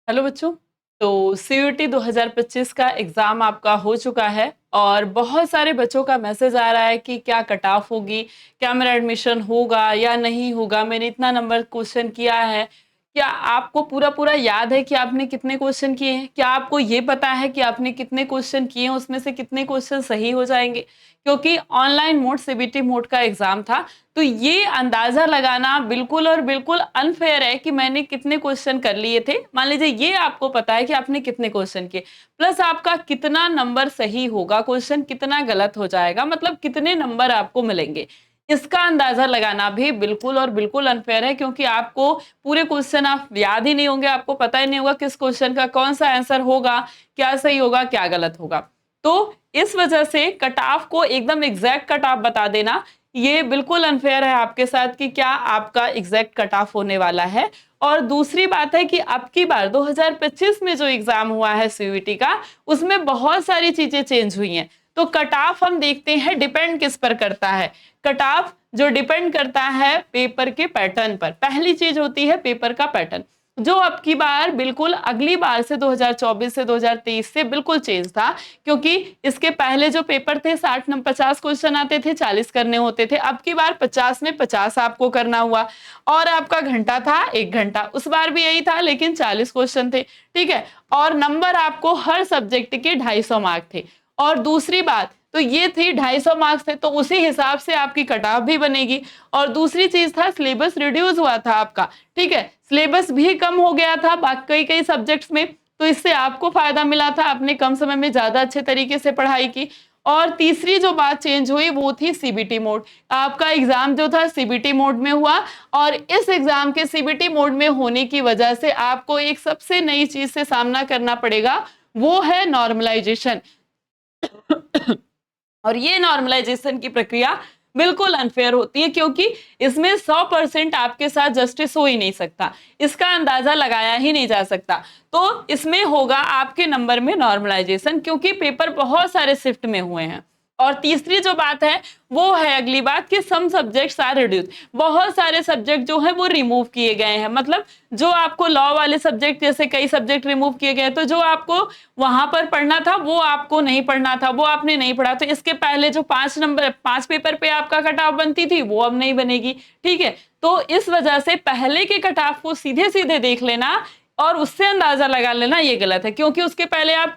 Hello बच्चों। तो CUET 2025 का एग्ज़ाम आपका हो चुका है और बहुत सारे बच्चों का मैसेज आ रहा है कि क्या कट ऑफ होगी, क्या मेरा एडमिशन होगा या नहीं होगा, मैंने इतना नंबर क्वेश्चन किया है। क्या आपको पूरा-पूरा याद है कि आपने कितने क्वेश्चन किए हैं? क्या आपको ये पता है कि आपने कितने क्वेश्चन किए हैं, उसमें से कितने क्वेश्चन सही हो जाएँगे? क्योंकि ऑनलाइन मोड सीबीटी मोड का एग्ज़ाम था, तो ये अंदाज़ा लगाना बिल्कुल और बिल्कुल अनफ़ेयर है कि मैंने कितने क्वेश्चन कर लिए थे। मान लीजिए ये आपको पता है कि आपने कितने क्वेश्चन किए, प्लस आपका कितना नंबर सही होगा, क्वेश्चन कितना गलत हो जाएगा, मतलब कितने नंबर आपको मिलेंगे। इसका अंदाज़ा लगाना भी बिल्कुल और बिल्कुल अनफ़ेयर है क्योंकि आपको पूरे क्वेश्चन आप याद ही नहीं होंगे, आपको पता ही नहीं होगा किस क्वेश्चन का कौन-सा आंसर होगा, क्या सही होगा, क्या गलत होगा। तो इस वजह से कट ऑफ को एकदम एग्ज़ैक्ट कट ऑफ बता देना ये बिल्कुल अनफेयर है आपके साथ कि क्या आपका एग्जैक्ट कट ऑफ होने वाला है। और दूसरी बात है कि अब की बार 2025 में जो एग्जाम हुआ है सीयूईटी का, उसमें बहुत सारी चीजें चेंज हुई हैं। तो कट ऑफ हम देखते हैं डिपेंड किस पर करता है। कट ऑफ जो डिपेंड करता है पेपर के पैटर्न पर। पहली चीज होती है पेपर का पैटर्न, जो अब की बार बिल्कुल अगली बार से 2024 से 2023 से बिल्कुल चेंज था। क्योंकि इसके पहले जो पेपर थे 60 नंबर 50 क्वेश्चन आते थे, 40 करने होते थे। अब की बार 50 में 50 आपको करना हुआ और आपका घंटा था 1 घंटा। उस बार भी यही था लेकिन 40 क्वेश्चन थे, ठीक है। और नंबर आपको हर सब्जेक्ट के 250 मार्क थे। और दूसरी बात तो ये थी 250 मार्क्स थे, तो उसी हिसाब से आपकी कट ऑफ भी बनेगी। और दूसरी चीज था सिलेबस रिड्यूस हुआ था आपका, ठीक है। सिलेबस भी कम हो गया था बाकी कई सब्जेक्ट्स में, तो इससे आपको फायदा मिला था, आपने कम समय में ज्यादा अच्छे तरीके से पढ़ाई की। और तीसरी जो बात चेंज हुई वो थी सीबीटी मोड। आपका एग्जाम जो था सीबीटी मोड में हुआ और इस एग्जाम के सीबीटी मोड में होने की वजह से आपको एक सबसे नई चीज से सामना करना पड़ेगा, वो है नॉर्मलाइजेशन। और ये नॉर्मलाइजेशन की प्रक्रिया बिल्कुल अनफेयर होती है क्योंकि इसमें 100% आपके साथ जस्टिस हो ही नहीं सकता, इसका अंदाजा लगाया ही नहीं जा सकता। तो इसमें होगा आपके नंबर में नॉर्मलाइजेशन क्योंकि पेपर बहुत सारे शिफ्ट में हुए हैं। और तीसरी जो बात है वो है अगली बात कि सम सब्जेक्ट्स आर रिड्यूस। बहुत सारे सब्जेक्ट जो है वो रिमूव किए गए हैं, मतलब जो आपको लॉ वाले सब्जेक्ट जैसे कई सब्जेक्ट रिमूव किए गए, तो जो आपको वहां पर पढ़ना था वो आपको नहीं पढ़ना था, वो आपने नहीं पढ़ा। तो इसके पहले जो 5 पेपर पे आपका कट ऑफ बनती थी वो अब नहीं बनेगी, ठीक है। तो इस वजह से पहले के कट ऑफ को सीधे सीधे देख लेना और उससे अंदाजा लगा लेना ये गलत है क्योंकि उसके पहले आप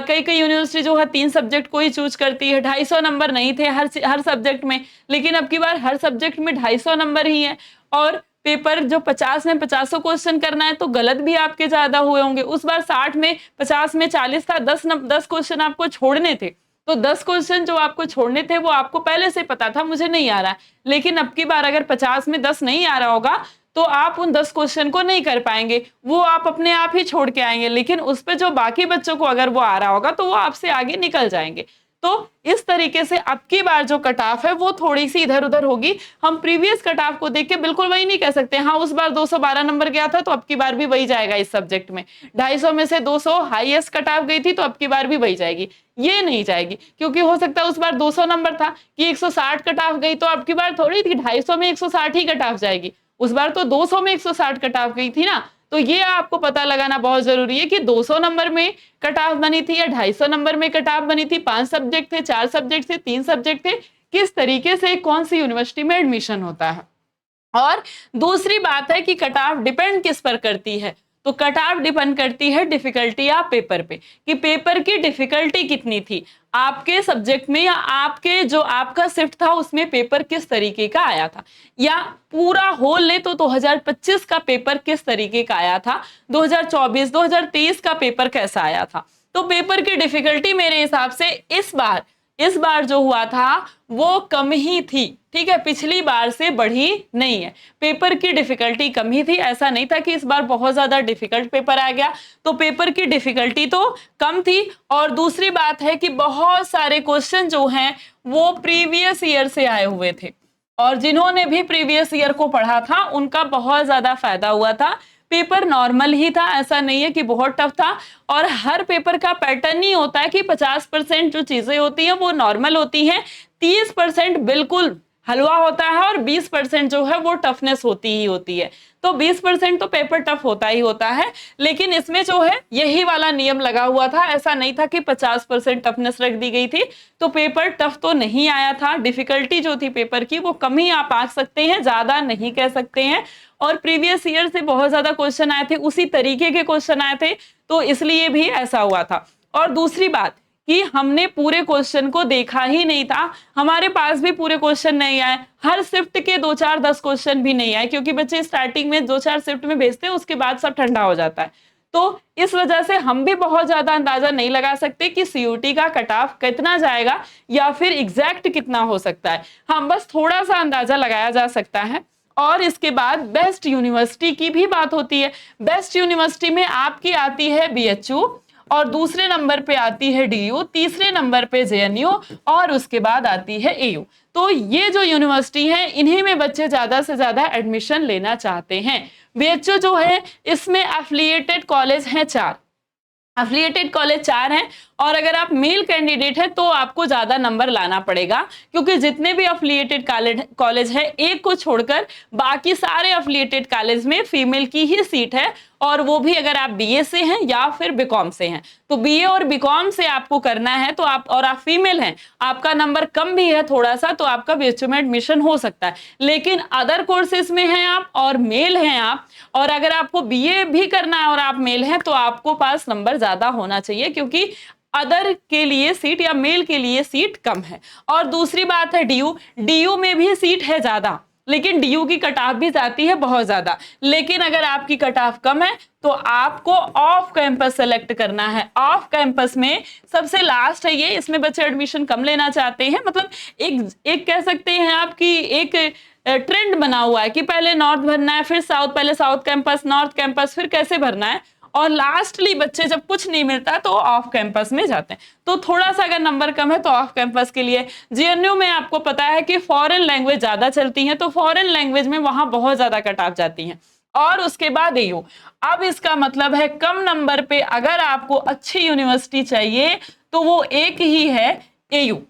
कई कई यूनिवर्सिटी जो है 3 सब्जेक्ट को ही चूज करती है। 250 नंबर नहीं थे हर सब्जेक्ट में, लेकिन अब की बार हर सब्जेक्ट में 250 नंबर ही है। और पेपर जो 50 में 50 क्वेश्चन करना है तो गलत भी आपके ज्यादा हुए होंगे। उस बार 60 में 50 में 40 था, 10 क्वेश्चन आपको छोड़ने थे। तो 10 क्वेश्चन जो आपको छोड़ने थे वो आपको पहले से पता था मुझे नहीं आ रहा है, लेकिन अब की बार अगर 50 में 10 नहीं आ रहा होगा तो आप उन 10 क्वेश्चन को नहीं कर पाएंगे, वो आप अपने आप ही छोड़ के आएंगे। लेकिन उस पे जो बाकी बच्चों को अगर वो आ रहा होगा तो वो आपसे आगे निकल जाएंगे। तो इस तरीके से अब की बार जो कट ऑफ है वो थोड़ी सी इधर उधर होगी। हम प्रीवियस कट ऑफ को देख के बिल्कुल वही नहीं कह सकते हाँ उस बार 212 नंबर गया था तो अब की बार भी वही जाएगा इस सब्जेक्ट में। 250 में से 200 हाईएस्ट कट ऑफ गई थी तो अब की बार भी वही जाएगी, ये नहीं जाएगी। क्योंकि हो सकता है उस बार 200 नंबर था कि 160 कट ऑफ गई, तो अब की बार थोड़ी थी 250 में 160 ही कट ऑफ जाएगी। उस बार तो 200 में 160 कट ऑफ गई थी ना। तो ये आपको पता लगाना बहुत जरूरी है कि 200 नंबर में कट ऑफ बनी थी या 250 नंबर में कट ऑफ बनी थी, 5 सब्जेक्ट थे, 4 सब्जेक्ट थे, 3 सब्जेक्ट थे, किस तरीके से कौन सी यूनिवर्सिटी में एडमिशन होता है। और दूसरी बात है कि कट ऑफ डिपेंड किस पर करती है। तो कट ऑफ डिपेंड करती है डिफिकल्टी या पेपर पे, कि पेपर की डिफिकल्टी कितनी थी आपके सब्जेक्ट में, या आपके जो आपका शिफ्ट था उसमें पेपर किस तरीके का आया था, या पूरा होल ले तो 2025 का पेपर किस तरीके का आया था, 2024 2023 का पेपर कैसा आया था। तो पेपर की डिफिकल्टी मेरे हिसाब से इस बार जो हुआ था वो कम ही थी, ठीक है, पिछली बार से बढ़ी नहीं है। पेपर की डिफिकल्टी कम ही थी, ऐसा नहीं था कि इस बार बहुत ज्यादा डिफिकल्ट पेपर आ गया। तो पेपर की डिफिकल्टी तो कम थी। और दूसरी बात है कि बहुत सारे क्वेश्चन जो हैं वो प्रीवियस ईयर से आए हुए थे और जिन्होंने भी प्रीवियस ईयर को पढ़ा था उनका बहुत ज्यादा फायदा हुआ था। पेपर नॉर्मल ही था, ऐसा नहीं है कि बहुत टफ था। और हर पेपर का पैटर्न ही होता है कि 50% जो चीजें होती हैं वो नॉर्मल होती हैं, 30% बिल्कुल हलवा होता है और 20% जो है वो टफनेस होती ही होती है। तो 20% तो पेपर टफ होता ही होता है, लेकिन इसमें जो है यही वाला नियम लगा हुआ था। ऐसा नहीं था कि 50% टफनेस रख दी गई थी तो पेपर टफ तो नहीं आया था। डिफिकल्टी जो थी पेपर की वो कम ही आप आ सकते हैं, ज्यादा नहीं कह सकते हैं। और प्रीवियस ईयर से बहुत ज्यादा क्वेश्चन आए थे, उसी तरीके के क्वेश्चन आए थे, तो इसलिए भी ऐसा हुआ था। और दूसरी बात कि हमने पूरे क्वेश्चन को देखा ही नहीं था, हमारे पास भी पूरे क्वेश्चन नहीं आए, हर शिफ्ट के 2-4-10 क्वेश्चन भी नहीं आए, क्योंकि बच्चे स्टार्टिंग में 2-4 शिफ्ट में भेजते हैं, उसके बाद सब ठंडा हो जाता है। तो इस वजह से हम भी बहुत ज्यादा अंदाजा नहीं लगा सकते कि सीयूटी का कट ऑफ कितना जाएगा या फिर एग्जैक्ट कितना हो सकता है। हम बस थोड़ा सा अंदाजा लगाया जा सकता है। और इसके बाद बेस्ट यूनिवर्सिटी की भी बात होती है। बेस्ट यूनिवर्सिटी में आपकी आती है बीएचयू, और दूसरे नंबर पे आती है डीयू, तीसरे नंबर पे जेएनयू, और उसके बाद आती है एयू। तो ये जो यूनिवर्सिटी है इन्हीं में बच्चे ज्यादा से ज्यादा एडमिशन लेना चाहते हैं। बीएचयू जो है इसमें एफिलिएटेड कॉलेज हैं 4, एफिलिएटेड कॉलेज 4 हैं, और अगर आप मेल कैंडिडेट हैं तो आपको ज्यादा नंबर लाना पड़ेगा, क्योंकि जितने भी एफिलिएटेड कॉलेज है एक को छोड़कर बाकी सारे एफिलिएटेड कॉलेज में फीमेल की ही सीट है, और वो भी अगर आप बीए से हैं या फिर बीकॉम से हैं। तो बीए और बीकॉम से आपको करना है तो आप फीमेल हैं, आपका नंबर कम भी है थोड़ा सा, तो आपका बीएचयू में एडमिशन हो सकता है। लेकिन अदर कोर्सेज में हैं आप और मेल हैं आप, और अगर आपको बीए भी करना है और आप मेल हैं तो आपको पास नंबर ज्यादा होना चाहिए, क्योंकि अदर के लिए सीट या मेल के लिए सीट कम है। और दूसरी बात है डीयू, डीयू में भी सीट है ज्यादा, लेकिन डीयू की कट ऑफ भी जाती है बहुत ज्यादा। लेकिन अगर आपकी कट ऑफ कम है तो आपको ऑफ कैंपस सेलेक्ट करना है। ऑफ कैंपस में सबसे लास्ट है ये, इसमें बच्चे एडमिशन कम लेना चाहते हैं। मतलब एक कह सकते हैं आपकी एक ट्रेंड बना हुआ है कि पहले नॉर्थ भरना है, फिर साउथ, पहले साउथ कैंपस, नॉर्थ कैंपस, फिर कैसे भरना है, और लास्टली बच्चे जब कुछ नहीं मिलता तो ऑफ कैंपस में जाते हैं। तो थोड़ा सा अगर नंबर कम है तो ऑफ कैंपस के लिए। जेएनयू में आपको पता है कि फॉरेन लैंग्वेज ज्यादा चलती है, तो फॉरेन लैंग्वेज में वहां बहुत ज्यादा कट ऑफ जाती है। और उसके बाद एयू। अब इसका मतलब है कम नंबर पे अगर आपको अच्छी यूनिवर्सिटी चाहिए तो वो एक ही है, एयू।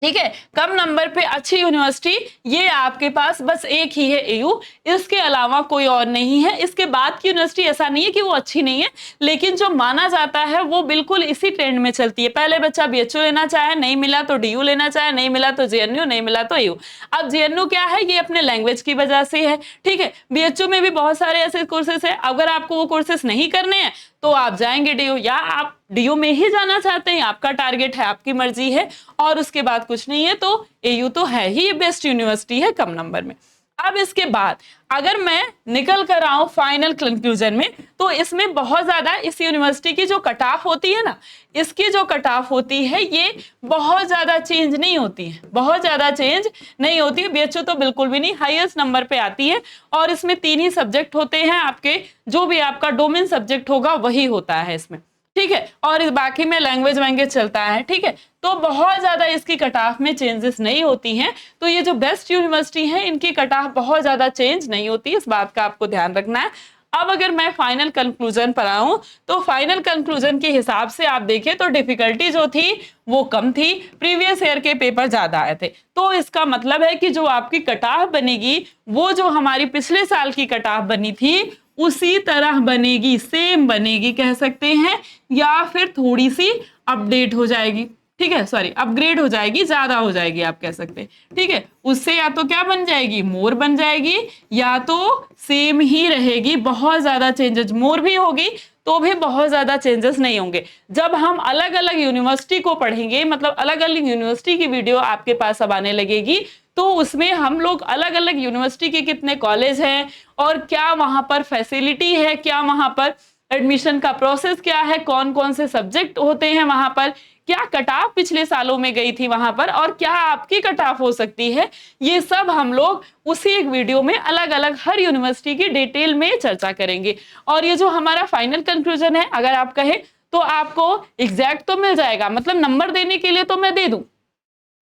ठीक है, कम नंबर पे अच्छी यूनिवर्सिटी ये आपके पास बस एक ही है, एयू, इसके अलावा कोई और नहीं है। इसके बाद की यूनिवर्सिटी ऐसा नहीं है कि वो अच्छी नहीं है, लेकिन जो माना जाता है वो बिल्कुल इसी ट्रेंड में चलती है। पहले बच्चा बीएचयू लेना चाहे, नहीं मिला तो डीयू लेना चाहे, नहीं मिला तो जेएनयू, नहीं मिला तो एयू। अब जेएनयू क्या है, ये अपने लैंग्वेज की वजह से है। ठीक है, बीएचयू में भी बहुत सारे ऐसे कोर्सेस है, अगर आपको वो कोर्सेस नहीं करने हैं तो आप जाएंगे डीयू, या आप डीयू में ही जाना चाहते हैं, आपका टारगेट है, आपकी मर्जी है, और उसके बाद कुछ नहीं है तो एयू तो है ही बेस्ट यूनिवर्सिटी है कम नंबर में। अब इसके बाद अगर मैं निकल कर आऊं फाइनल कंक्लूजन में, तो इसमें बहुत ज्यादा इस यूनिवर्सिटी की जो कट ऑफ होती है ना, इसकी जो कट ऑफ होती है ये बहुत ज्यादा चेंज नहीं होती है, बहुत ज्यादा चेंज नहीं होती है। बीएचयू तो बिल्कुल भी नहीं, हाईएस्ट नंबर पे आती है, और इसमें 3 ही सब्जेक्ट होते हैं आपके, जो भी आपका डोमेन सब्जेक्ट होगा वही होता है इसमें। ठीक है, और इस बाकी में लैंग्वेज चलता है। ठीक है, तो बहुत ज्यादा इसकी कट ऑफ में चेंजेस नहीं होती हैं। तो ये जो बेस्ट यूनिवर्सिटी है इनकी कट ऑफ बहुत ज्यादा चेंज नहीं होती, इस बात का आपको ध्यान रखना है। अब अगर मैं फाइनल कंक्लूजन पर आऊं तो फाइनल कंक्लूजन के हिसाब से आप देखें तो डिफिकल्टी जो थी वो कम थी, प्रीवियस ईयर के पेपर ज्यादा आए थे। तो इसका मतलब है कि जो आपकी कट ऑफ बनेगी वो जो हमारी पिछले साल की कट ऑफ बनी थी उसी तरह बनेगी, सेम बनेगी कह सकते हैं, या फिर थोड़ी सी अपडेट हो जाएगी। ठीक है, सॉरी, अपग्रेड हो जाएगी, ज्यादा हो जाएगी आप कह सकते हैं। ठीक है, उससे या तो क्या बन जाएगी, मोर बन जाएगी, या तो सेम ही रहेगी। बहुत ज्यादा चेंजेस, मोर भी होगी तो भी बहुत ज्यादा चेंजेस नहीं होंगे। जब हम अलग अलग यूनिवर्सिटी को पढ़ेंगे, मतलब अलग अलग यूनिवर्सिटी की वीडियो आपके पास अब आने लगेगी, तो उसमें हम लोग अलग अलग यूनिवर्सिटी के कितने कॉलेज हैं और क्या वहां पर फैसिलिटी है, क्या वहां पर एडमिशन का प्रोसेस क्या है, कौन कौन से सब्जेक्ट होते हैं वहां पर, क्या कट ऑफ पिछले सालों में गई थी वहां पर, और क्या आपकी कट ऑफ हो सकती है, ये सब हम लोग उसी एक वीडियो में अलग अलग हर यूनिवर्सिटी की डिटेल में चर्चा करेंगे। और ये जो हमारा फाइनल कंक्लूजन है, अगर आप कहें तो आपको एग्जैक्ट तो मिल जाएगा, मतलब नंबर देने के लिए तो मैं दे दूं,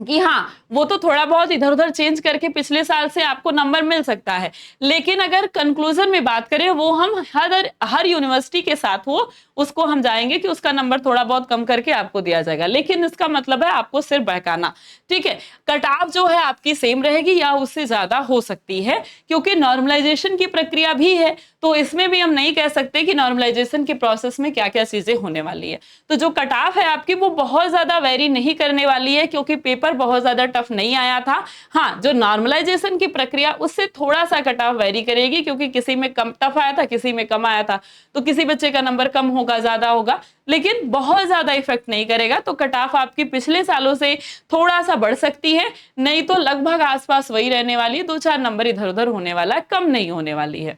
कि हाँ वो तो थोड़ा बहुत इधर उधर चेंज करके पिछले साल से आपको नंबर मिल सकता है, लेकिन अगर कंक्लूजन में बात करें वो हम हर यूनिवर्सिटी के साथ वो उसको हम जाएंगे कि उसका नंबर थोड़ा बहुत कम करके आपको दिया जाएगा, लेकिन इसका मतलब है आपको सिर्फ बहकाना। ठीक है, कट ऑफ जो है आपकी सेम रहेगी या उससे ज्यादा हो सकती है, क्योंकि नॉर्मलाइजेशन की प्रक्रिया भी है, तो इसमें भी हम नहीं कह सकते कि नॉर्मलाइजेशन के प्रोसेस में क्या क्या चीजें होने वाली है। तो जो कट ऑफ है आपकी वो बहुत ज्यादा वेरी नहीं करने वाली है, क्योंकि पेपर बहुत ज्यादा टफ नहीं आया था। हाँ, जो नॉर्मलाइजेशन की प्रक्रिया उससे थोड़ा सा कट ऑफ वेरी करेगी, क्योंकि किसी में कम टफ आया था, किसी में कम आया था, तो किसी बच्चे का नंबर कम होगा, ज्यादा होगा, लेकिन बहुत ज्यादा इफेक्ट नहीं करेगा। तो कट ऑफ आपकी पिछले सालों से थोड़ा सा बढ़ सकती है, नहीं तो लगभग आसपास वही रहने वाली है, 2-4 नंबर इधर उधर होने वाला है, कम नहीं होने वाली है।